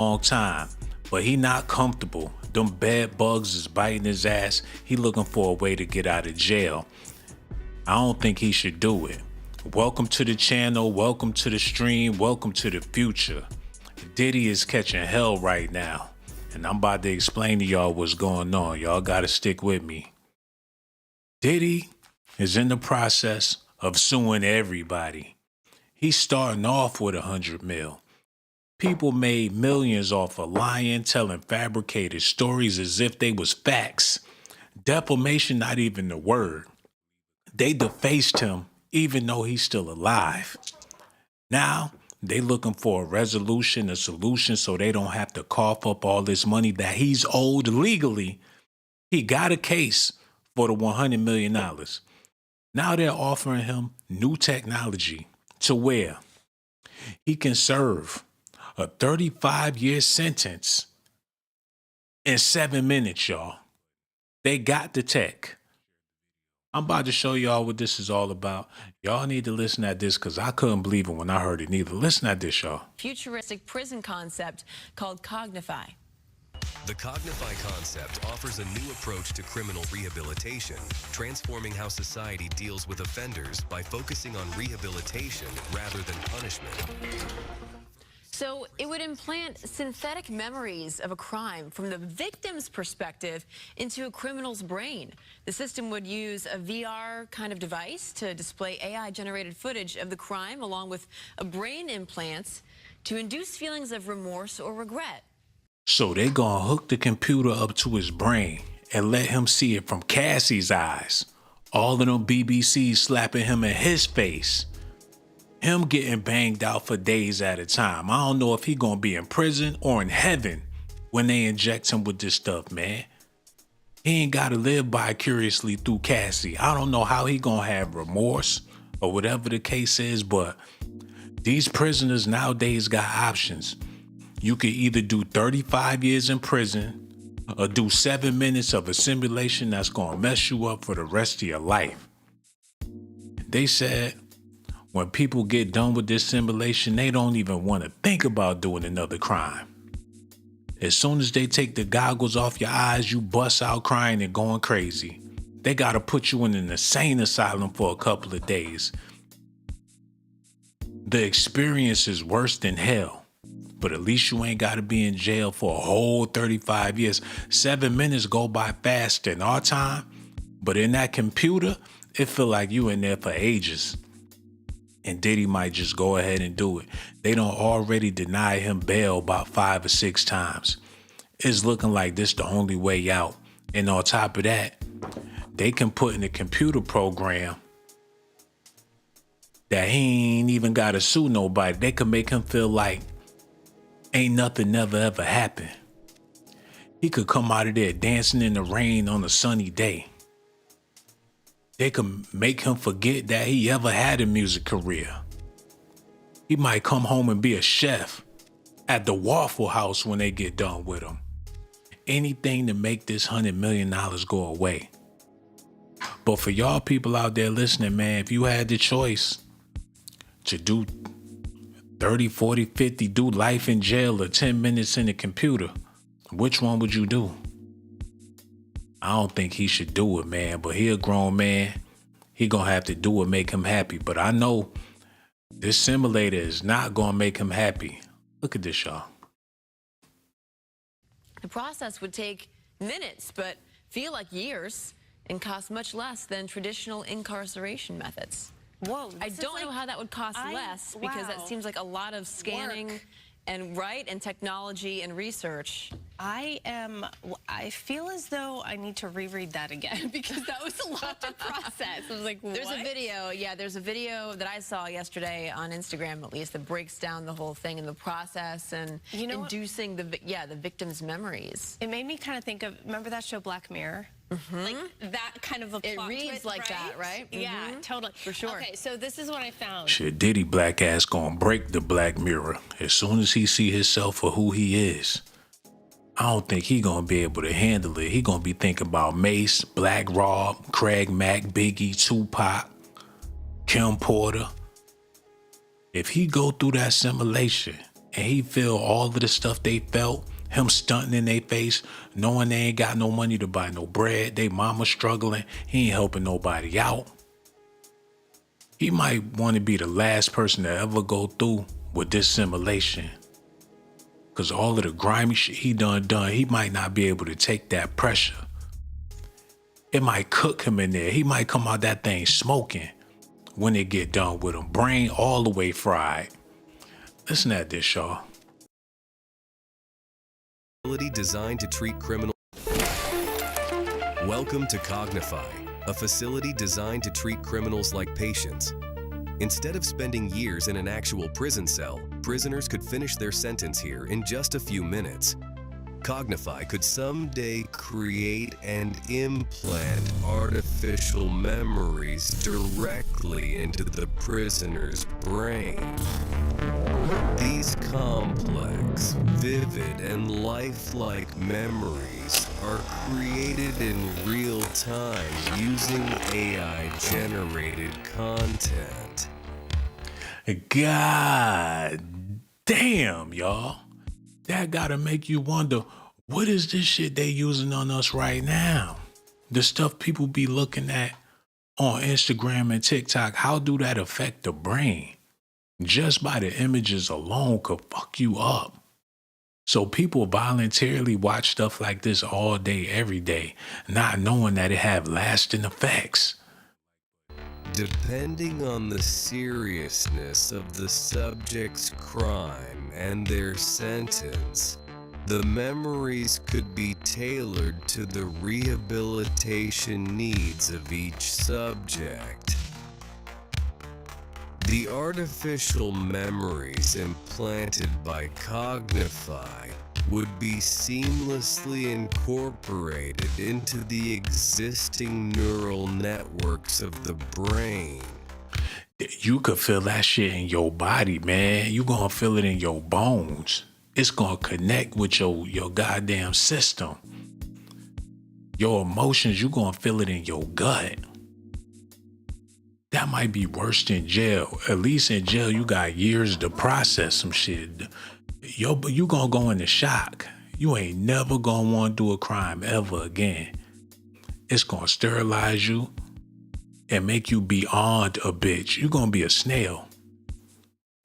long time, but he not comfortable. Them bed bugs is biting his ass. He looking for a way to get out of jail. I don't think he should do it. Welcome to the channel, welcome to the stream, welcome to the future. Diddy is catching hell right now, and I'm about to explain to y'all what's going on. Y'all gotta stick with me. Diddy is in the process of suing everybody. He's starting off with 100 mil. People made millions off of lying, telling fabricated stories as if they was facts. Defamation not even the word. They defaced him even though he's still alive. Now, they looking for a resolution, a solution, so they don't have to cough up all this money that he's owed legally. He got a case for the $100 million. Now they're offering him new technology to where he can serve a 35-year sentence in 7 minutes, y'all. They got the tech. I'm about to show y'all what this is all about. Y'all need to listen at this because I couldn't believe it when I heard it neither. Listen at this, y'all. Futuristic prison concept called Cognify. The Cognify concept offers a new approach to criminal rehabilitation, transforming how society deals with offenders by focusing on rehabilitation rather than punishment. So it would implant synthetic memories of a crime from the victim's perspective into a criminal's brain. The system would use a VR kind of device to display AI-generated footage of the crime along with a brain implants to induce feelings of remorse or regret. So they gonna hook the computer up to his brain and let him see it from Cassie's eyes. All of them BBCs slapping him in his face. Him getting banged out for days at a time. I don't know if he gonna be in prison or in heaven when they inject him with this stuff, man. He ain't gotta live vicariously through Cassie. I don't know how he gonna have remorse or whatever the case is, but these prisoners nowadays got options. You could either do 35 years in prison or do 7 minutes of a simulation that's gonna mess you up for the rest of your life. They said when people get done with this simulation, they don't even want to think about doing another crime. As soon as they take the goggles off your eyes, you bust out crying and going crazy. They gotta put you in an insane asylum for a couple of days. The experience is worse than hell, but at least you ain't gotta be in jail for a whole 35 years. 7 minutes go by fast in our time, but in that computer, it feel like you in there for ages. And Diddy might just go ahead and do it. They don't already deny him bail about 5 or 6 times. It's looking like this the only way out. And on top of that, they can put in a computer program that he ain't even gotta sue nobody. They can make him feel like ain't nothing never ever happened. He could come out of there dancing in the rain on a sunny day. They can make him forget that he ever had a music career. He might come home and be a chef at the Waffle House when they get done with him. Anything to make this $100 million go away. But for y'all people out there listening, man, if you had the choice to do 30, 40, 50, do life in jail or 10 minutes in the computer, which one would you do? I don't think he should do it, man, but he a grown man. He gonna have to do it, make him happy. But I know this simulator is not gonna make him happy. Look at this, y'all. The process would take minutes, but feel like years and cost much less than traditional incarceration methods. Whoa. I don't know how that would cost less because that seems like a lot of scanning and technology and research. I feel as though I need to reread that again because that was a lot to process. I was like, what? There's a video that I saw yesterday on Instagram, at least, that breaks down the whole thing and the process and inducing the victim's memories. It made me kind of think of, remember that show Black Mirror? Like that kind of a plot It reads twist, like that, right? Yeah, totally. For sure. Okay, so this is what I found. Shit, Diddy black ass gonna break the Black Mirror as soon as he see himself for who he is. I don't think he gonna be able to handle it. He gonna be thinking about Mace, Black Rob, Craig Mack, Biggie, Tupac, Kim Porter. If he go through that simulation and he feel all of the stuff they felt, him stunting in their face, knowing they ain't got no money to buy no bread, they mama struggling, he ain't helping nobody out. He might want to be the last person to ever go through with this simulation. Cause all of the grimy shit he done, he might not be able to take that pressure. It might cook him in there. He might come out that thing smoking when it get done with him. Brain all the way fried. Listen at this, y'all. Facility designed to treat criminals. Welcome to Cognify, a facility designed to treat criminals like patients. Instead of spending years in an actual prison cell, prisoners could finish their sentence here in just a few minutes. Cognify could someday create and implant artificial memories directly into the prisoner's brain. These complex, vivid, and lifelike memories are created in real time using AI-generated content. God damn, y'all. That gotta make you wonder, what is this shit they using on us right now? The stuff people be looking at on Instagram and TikTok, how do that affect the brain? Just by the images alone could fuck you up. So people voluntarily watch stuff like this all day, every day, not knowing that it have lasting effects. Depending on the seriousness of the subject's crime and their sentence, the memories could be tailored to the rehabilitation needs of each subject. The artificial memories implanted by Cognify would be seamlessly incorporated into the existing neural networks of the brain. You could feel that shit in your body, man. You gonna feel it in your bones. It's gonna connect with your goddamn system. Your emotions, you gonna feel it in your gut. That might be worse than jail. At least in jail, you got years to process some shit. You gonna go into shock. You ain't never gonna want to do a crime ever again. It's gonna sterilize you and make you beyond a bitch. You gonna be a snail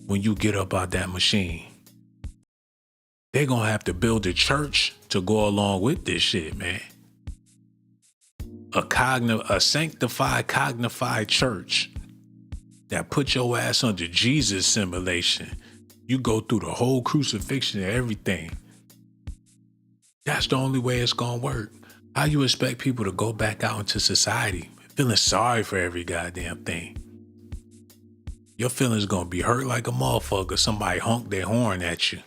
when you get up out that machine. They gonna have to build a church to go along with this shit, man. A sanctified, cognified church that put your ass under Jesus simulation. You go through the whole crucifixion and everything. That's the only way it's gonna work. How you expect people to go back out into society feeling sorry for every goddamn thing? Your feelings gonna be hurt like a motherfucker. Somebody honked their horn at you.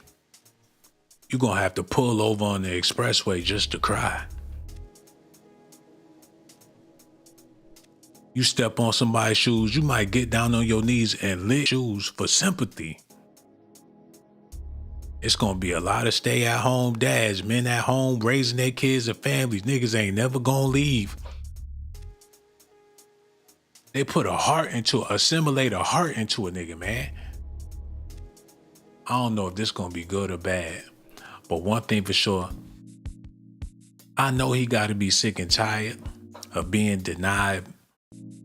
You gonna have to pull over on the expressway just to cry. You step on somebody's shoes, you might get down on your knees and lick shoes for sympathy. It's gonna be a lot of stay-at-home dads, men at home raising their kids and families. Niggas ain't never gonna leave. They put assimilate a heart into a nigga, man. I don't know if this gonna be good or bad, but one thing for sure, I know he gotta be sick and tired of being denied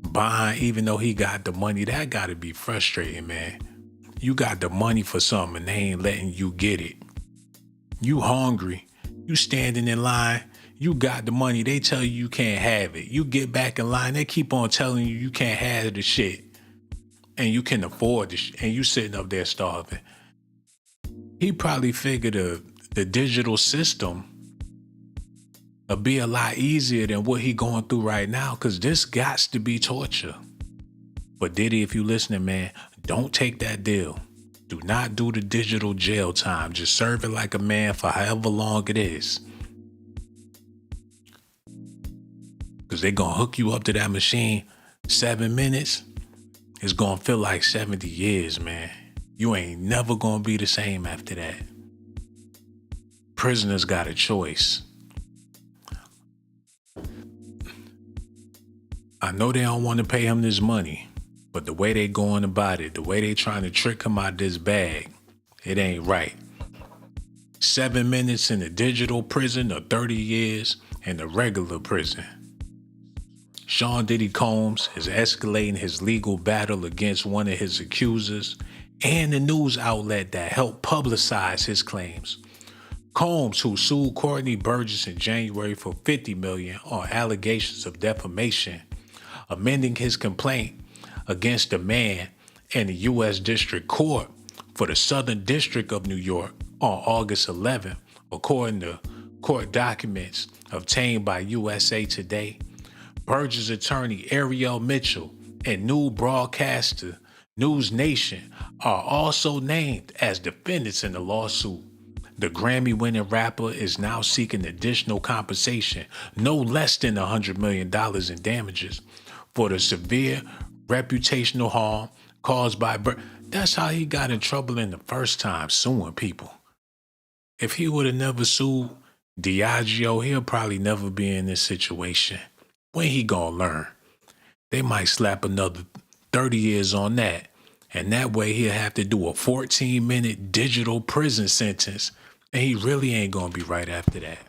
bond, even though he got the money. That gotta be frustrating, man. You got the money for something and they ain't letting you get it. You hungry, you standing in line, you got the money, they tell you can't have it. You get back in line, they keep on telling you can't have the shit. And you can afford the shit, and you sitting up there starving. He probably figured the digital system will be a lot easier than what he going through right now, because this gots to be torture. But Diddy, if you listening, man, don't take that deal. Do not do the digital jail time. Just serve it like a man for however long it is. Because they going to hook you up to that machine 7 minutes. It's going to feel like 70 years, man. You ain't never going to be the same after that. Prisoners got a choice. I know they don't want to pay him this money, but the way they going about it, the way they trying to trick him out this bag, It ain't right. 7 minutes in the digital prison or 30 years in the regular prison. Shawn Diddy Combs is escalating his legal battle against one of his accusers and the news outlet that helped publicize his claims. Combs, who sued Courtney Burgess in January for $50 million on allegations of defamation, amending his complaint against the man in the U.S. District Court for the Southern District of New York on August 11th, according to court documents obtained by USA Today. Burgess' attorney Ariel Mitchell and new broadcaster News Nation are also named as defendants in the lawsuit. The Grammy-winning rapper is now seeking additional compensation, no less than $100 million in damages, for the severe reputational harm caused by That's how he got in trouble in the first time, suing people. If he would have never sued Diageo, he'll probably never be in this situation. When he gonna learn? They might slap another 30 years on that, and that way he'll have to do a 14-minute digital prison sentence, and he really ain't gonna be right after that.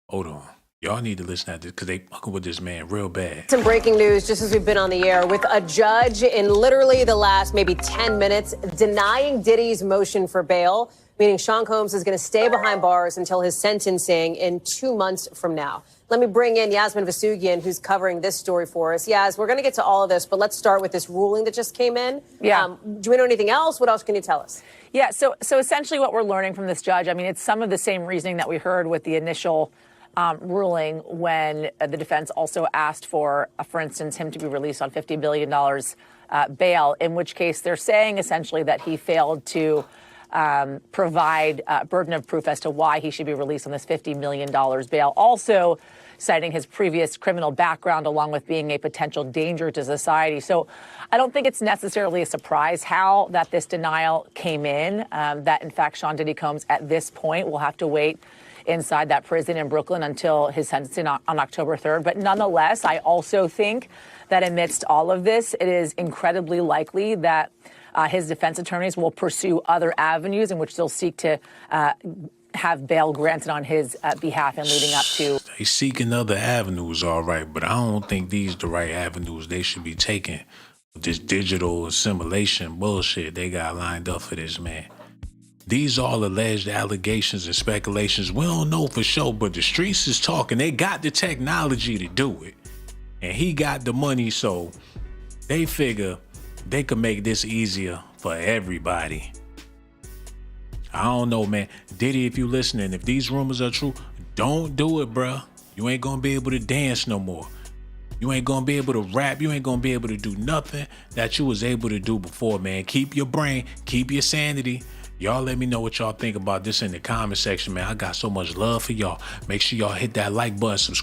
Hold on. Y'all need to listen to this because they fucking with this man real bad. Some breaking news just as we've been on the air with a judge in literally the last maybe 10 minutes denying Diddy's motion for bail, meaning Shawn Combs is going to stay behind bars until his sentencing in 2 months from now. Let me bring in Yasmin Vasugian, who's covering this story for us. Yas, we're going to get to all of this, but let's start with this ruling that just came in. Yeah. Do we know anything else? What else can you tell us? Yeah, so essentially what we're learning from this judge, I mean, it's some of the same reasoning that we heard with the initial ruling when the defense also asked for instance, him to be released on $50 billion bail, in which case they're saying essentially that he failed to provide burden of proof as to why he should be released on this $50 million bail. Also citing his previous criminal background along with being a potential danger to society. So I don't think it's necessarily a surprise how that this denial came in, that in fact Shawn Diddy Combs at this point will have to wait inside that prison in Brooklyn until his sentencing on October 3rd. But nonetheless, I also think that amidst all of this, it is incredibly likely that his defense attorneys will pursue other avenues in which they'll seek to have bail granted on his behalf and leading up to. They seeking other avenues, all right, but I don't think these the right avenues they should be taking. This digital assimilation bullshit they got lined up for this man. These all alleged allegations and speculations. We don't know for sure, but the streets is talking. They got the technology to do it. And he got the money, so they figure they could make this easier for everybody. I don't know, man. Diddy, if you listening, if these rumors are true, don't do it, bruh. You ain't gonna be able to dance no more. You ain't gonna be able to rap. You ain't gonna be able to do nothing that you was able to do before, man. Keep your brain, keep your sanity. Y'all let me know what y'all think about this in the comment section, man. I got so much love for y'all. Make sure y'all hit that like button, subscribe.